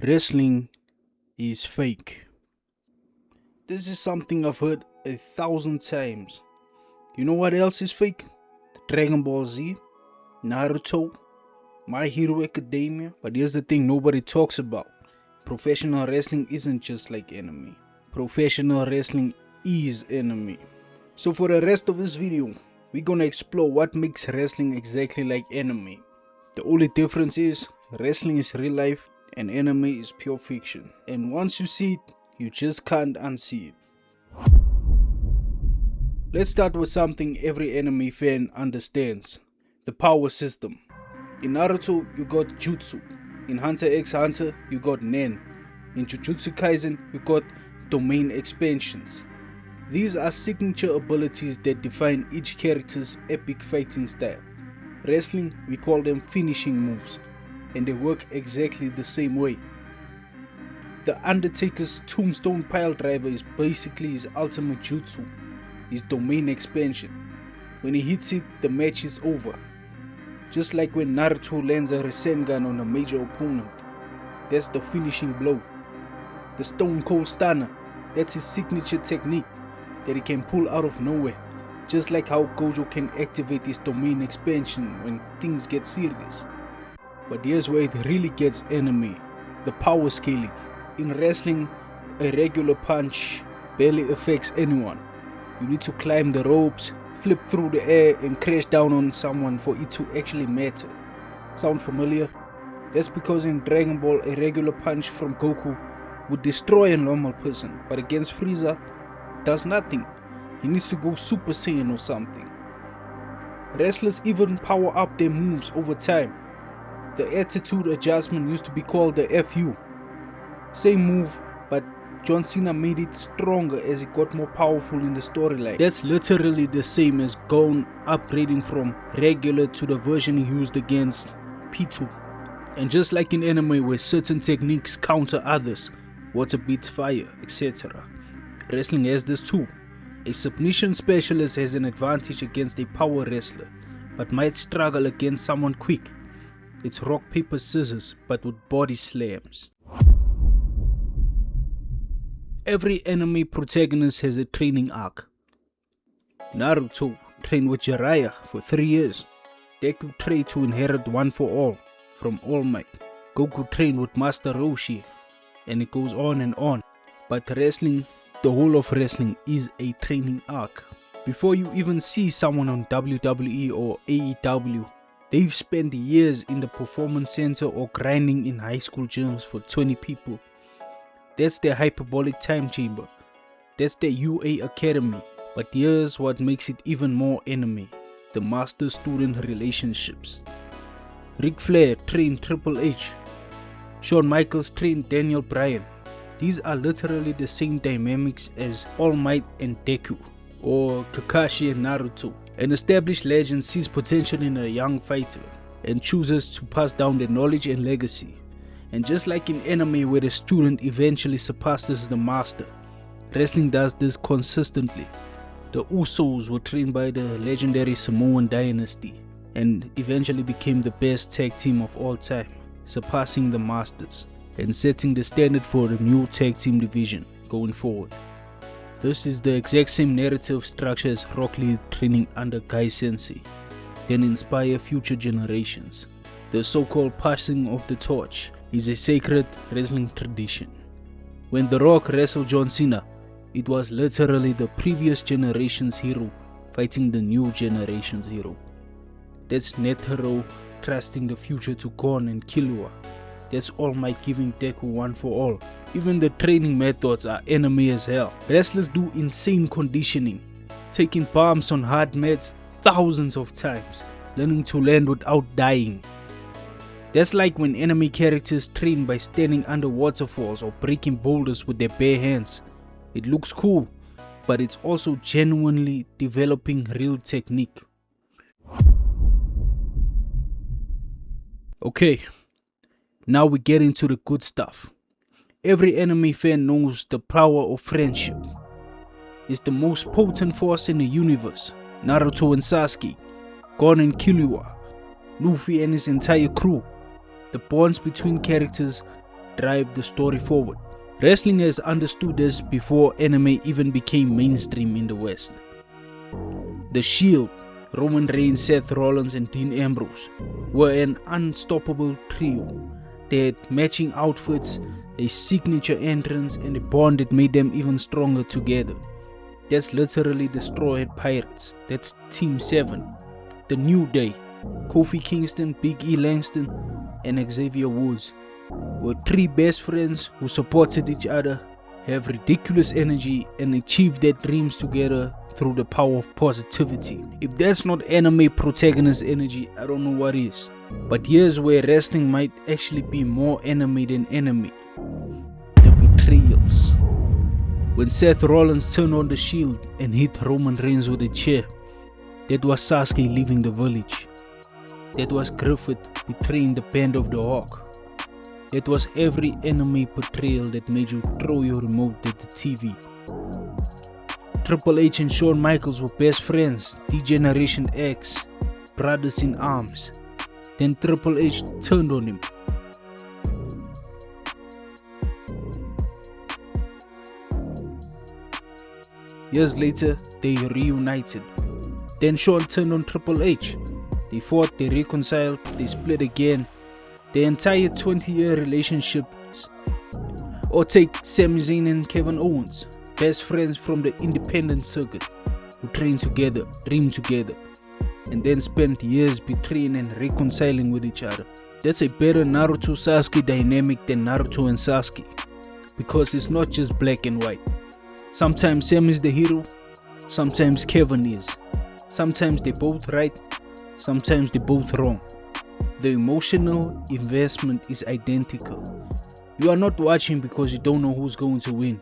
Wrestling is fake. This is something I've heard 1,000 times. You know what else is fake? Dragon Ball Z, Naruto, My Hero Academia. But here's the thing nobody talks about. Professional wrestling isn't just like anime. Professional wrestling is anime. So for the rest of this video, we're gonna explore what makes wrestling exactly like anime. The only difference is wrestling is real life and anime is pure fiction. And once you see it, you just can't unsee it. Let's start with something every anime fan understands. The power system. In Naruto, you got Jutsu. In Hunter x Hunter, you got Nen. In Jujutsu Kaisen, you got domain expansions. These are signature abilities that define each character's epic fighting style. Wrestling, we call them finishing moves, and they work exactly the same way. The Undertaker's tombstone piledriver is basically his ultimate jutsu, his domain expansion. When he hits it, the match is over. Just like when Naruto lands a Rasengan on a major opponent, that's the finishing blow. The Stone Cold Stunner, that's his signature technique that he can pull out of nowhere. Just like how Gojo can activate his domain expansion when things get serious. But here's where it really gets anime, the power scaling. In wrestling, a regular punch barely affects anyone. You need to climb the ropes, flip through the air and crash down on someone for it to actually matter. Sound familiar? That's because in Dragon Ball, a regular punch from Goku would destroy a normal person, but against Frieza, it does nothing. He needs to go Super Saiyan or something. Wrestlers even power up their moves over time. The attitude adjustment used to be called the FU. Same move, but John Cena made it stronger as it got more powerful in the storyline. That's literally the same as Gon upgrading from regular to the version he used against P2. And just like in anime where certain techniques counter others, water beats fire, etc. Wrestling has this too. A submission specialist has an advantage against a power wrestler, but might struggle against someone quick. It's rock, paper, scissors, but with body slams. Every anime protagonist has a training arc. Naruto trained with Jiraiya for 3 years. Deku trained to inherit One for All from All Might. Goku trained with Master Roshi, and it goes on and on. But wrestling, the whole of wrestling is a training arc. Before you even see someone on WWE or AEW, they've spent years in the performance center or grinding in high school gyms for 20 people. That's their hyperbolic time chamber. That's their UA Academy. But here's what makes it even more anime: the master-student relationships. Ric Flair trained Triple H. Shawn Michaels trained Daniel Bryan. These are literally the same dynamics as All Might and Deku, or Kakashi and Naruto. An established legend sees potential in a young fighter and chooses to pass down their knowledge and legacy. And just like in anime where the student eventually surpasses the master, wrestling does this consistently. The Usos were trained by the legendary Samoan dynasty and eventually became the best tag team of all time, surpassing the Masters and setting the standard for the new tag team division going forward. This is the exact same narrative structure as Rock Lee training under Gai Sensei, then inspire future generations. The so-called passing of the torch is a sacred wrestling tradition. When The Rock wrestled John Cena, it was literally the previous generation's hero fighting the new generation's hero. That's Netero trusting the future to Gon and Killua. That's All Might giving Deku One for All. Even the training methods are anime as hell. Wrestlers do insane conditioning, taking bumps on hard mats thousands of times, learning to land without dying. That's like when anime characters train by standing under waterfalls or breaking boulders with their bare hands. It looks cool, but it's also genuinely developing real technique. Okay, now we get into the good stuff. Every anime fan knows the power of friendship. It's the most potent force in the universe. Naruto and Sasuke, Gon and Killua, Luffy and his entire crew. The bonds between characters drive the story forward. Wrestling has understood this before anime even became mainstream in the West. The Shield, Roman Reigns, Seth Rollins and Dean Ambrose were an unstoppable trio. They had matching outfits, a signature entrance and a bond that made them even stronger together. That's literally the Straw-Hat Pirates. That's Team 7. The New Day, Kofi Kingston, Big E Langston and Xavier Woods were 3 best friends who supported each other, have ridiculous energy and achieve their dreams together through the power of positivity. If that's not anime protagonist energy, I don't know what is. But here's where wrestling might actually be more anime than anime. The betrayals. When Seth Rollins turned on the Shield and hit Roman Reigns with a chair, that was Sasuke leaving the village. That was Griffith betraying the Band of the Hawk. That was every anime betrayal that made you throw your remote at the TV. Triple H and Shawn Michaels were best friends, D-Generation X, brothers in arms. Then Triple H turned on him. Years later, they reunited. Then Shawn turned on Triple H. They fought, they reconciled, they split again. The entire 20-year relationship. Or take Sami Zayn and Kevin Owens, best friends from the independent circuit, who trained together, dreamed together, and then spent years betraying and reconciling with each other. That's a better Naruto Sasuke dynamic than Naruto and Sasuke, because it's not just black and white. Sometimes Sam is the hero, sometimes Kevin is. Sometimes they're both right, sometimes they're both wrong. The emotional investment is identical. You are not watching because you don't know who's going to win.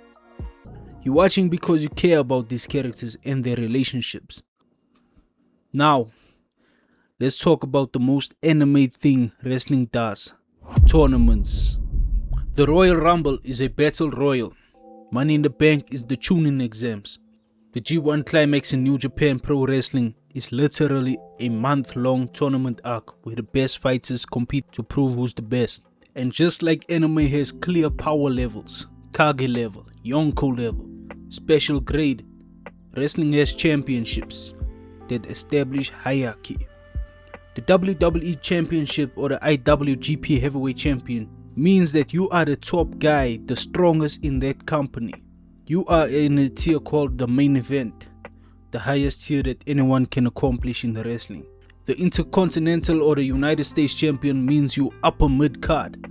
You're watching because you care about these characters and their relationships. Now, let's talk about the most anime thing wrestling does. Tournaments. The Royal Rumble is a battle royal. Money in the Bank is the Shonen exams. The G1 Climax in New Japan Pro Wrestling is literally a month-long tournament arc where the best fighters compete to prove who's the best. And just like anime has clear power levels, Kage level, Yonko level, special grade, wrestling has championships that establish hierarchy. The WWE Championship or the IWGP Heavyweight Champion means that you are the top guy, the strongest in that company. You are in a tier called the main event, the highest tier that anyone can accomplish in the wrestling. The Intercontinental or the United States Champion means you upper mid card.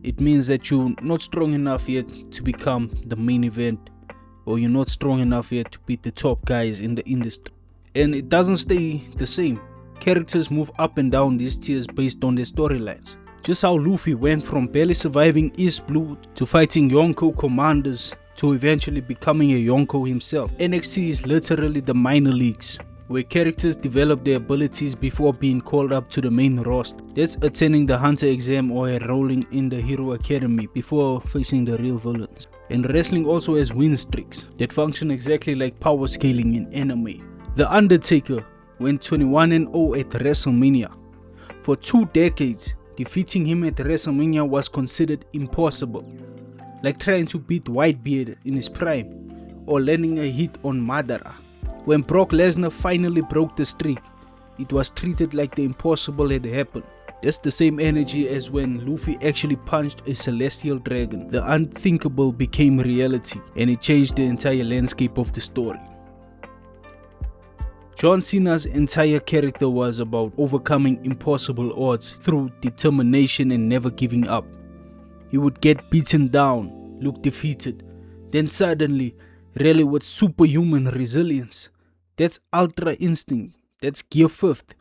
It means that you're not strong enough yet to become the main event, or you're not strong enough yet to beat the top guys in the industry. And it doesn't stay the same. Characters move up and down these tiers based on their storylines. Just how Luffy went from barely surviving East Blue to fighting Yonko commanders to eventually becoming a Yonko himself. NXT is literally the minor leagues, where characters develop their abilities before being called up to the main roster. That's attending the Hunter exam or enrolling in the Hero Academy before facing the real villains. And wrestling also has win streaks that function exactly like power scaling in anime. The Undertaker went 21-0 at WrestleMania. For 2 decades, defeating him at WrestleMania was considered impossible, like trying to beat Whitebeard in his prime or landing a hit on Madara. When Brock Lesnar finally broke the streak, it was treated like the impossible had happened. That's the same energy as when Luffy actually punched a celestial dragon. The unthinkable became reality and it changed the entire landscape of the story. John Cena's entire character was about overcoming impossible odds through determination and never giving up. He would get beaten down, look defeated, then suddenly rally with superhuman resilience. That's Ultra Instinct, that's Gear 5th.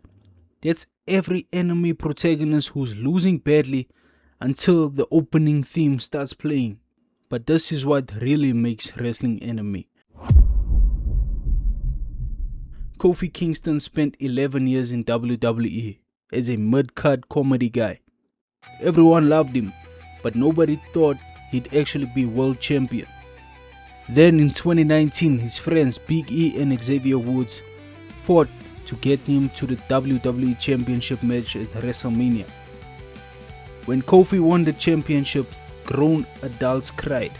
That's every anime protagonist who's losing badly until the opening theme starts playing. But this is what really makes wrestling anime. Kofi Kingston spent 11 years in WWE as a mid-card comedy guy. Everyone loved him, but nobody thought he'd actually be world champion. Then in 2019, his friends Big E and Xavier Woods fought to get him to the WWE Championship match at WrestleMania. When Kofi won the championship, grown adults cried.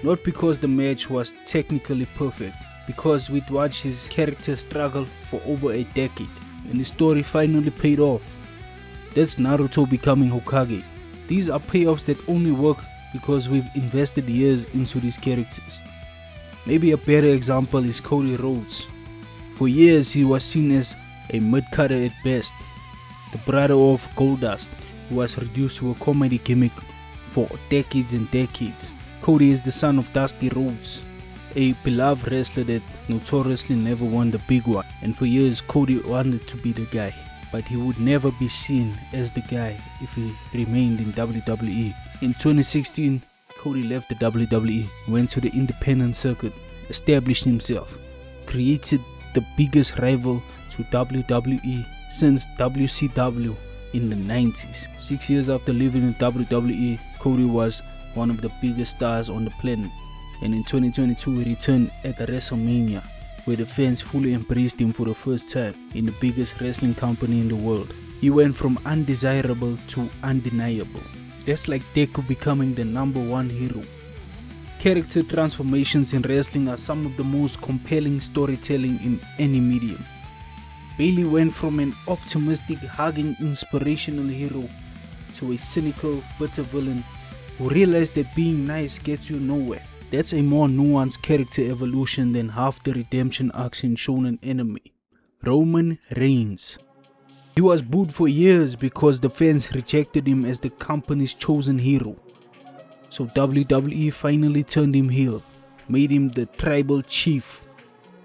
Not because the match was technically perfect, because we'd watched his character struggle for over a decade and the story finally paid off. That's Naruto becoming Hokage. These are payoffs that only work because we've invested years into these characters. Maybe a better example is Cody Rhodes. For years he was seen as a mid-cutter at best, the brother of Goldust, who was reduced to a comedy gimmick for decades and decades. Cody is the son of Dusty Rhodes, a beloved wrestler that notoriously never won the big one, and for years Cody wanted to be the guy, but he would never be seen as the guy if he remained in WWE. In 2016, Cody left the WWE, went to the independent circuit, established himself, created the biggest rival to WWE since WCW in the 90s. 6 years after leaving the WWE, Cody was one of the biggest stars on the planet, and in 2022 he returned at the WrestleMania, where the fans fully embraced him for the first time in the biggest wrestling company in the world. He went from undesirable to undeniable. That's like Deku becoming the #1 hero. Character transformations in wrestling are some of the most compelling storytelling in any medium. Bailey went from an optimistic, hugging, inspirational hero to a cynical, bitter villain who realized that being nice gets you nowhere. That's a more nuanced character evolution than half the redemption arcs in Shonen anime. Roman Reigns. He was booed for years because the fans rejected him as the company's chosen hero. So WWE finally turned him heel, made him the tribal chief,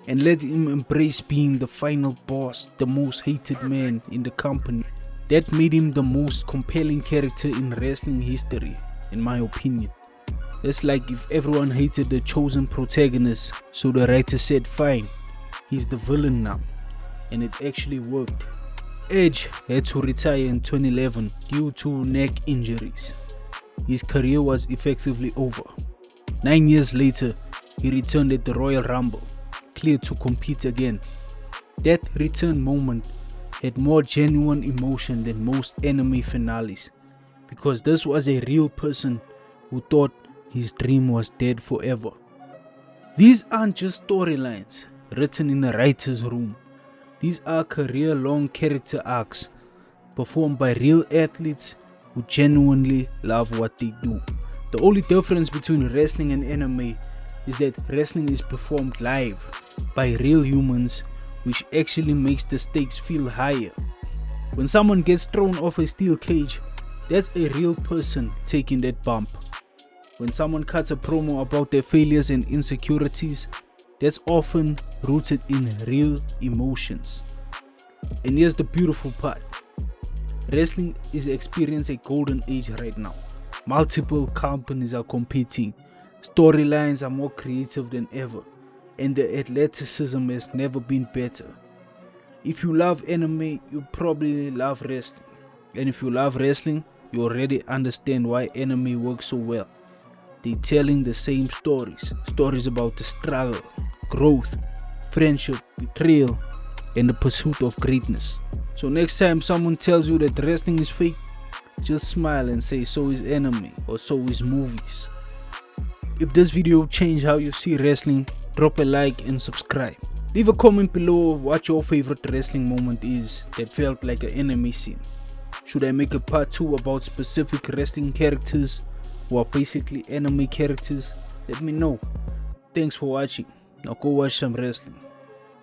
and let him embrace being the final boss, the most hated man in the company. That made him the most compelling character in wrestling history, in my opinion. It's like if everyone hated the chosen protagonist, so the writer said fine, he's the villain now, and it actually worked. Edge had to retire in 2011 due to neck injuries. His career was effectively over. 9 years later, he returned at the Royal Rumble, cleared to compete again. That return moment had more genuine emotion than most anime finales, because this was a real person who thought his dream was dead forever. These aren't just storylines written in a writer's room. These are career-long character arcs performed by real athletes who genuinely love what they do. The only difference between wrestling and anime is that wrestling is performed live by real humans, which actually makes the stakes feel higher. When someone gets thrown off a steel cage, that's a real person taking that bump. When someone cuts a promo about their failures and insecurities, that's often rooted in real emotions. And here's the beautiful part. Wrestling is experiencing a golden age right now. Multiple companies are competing. Storylines are more creative than ever. And the athleticism has never been better. If you love anime, you probably love wrestling. And if you love wrestling, you already understand why anime works so well. They're telling the same stories. Stories about the struggle, growth, friendship, betrayal, and the pursuit of greatness. So next time someone tells you that wrestling is fake, just smile and say so is anime or so is movies. If this video changed how you see wrestling, drop a like and subscribe. Leave a comment below what your favorite wrestling moment is that felt like an anime scene. Should I make a part 2 about specific wrestling characters who are basically anime characters? Let me know. Thanks for watching. Now go watch some wrestling.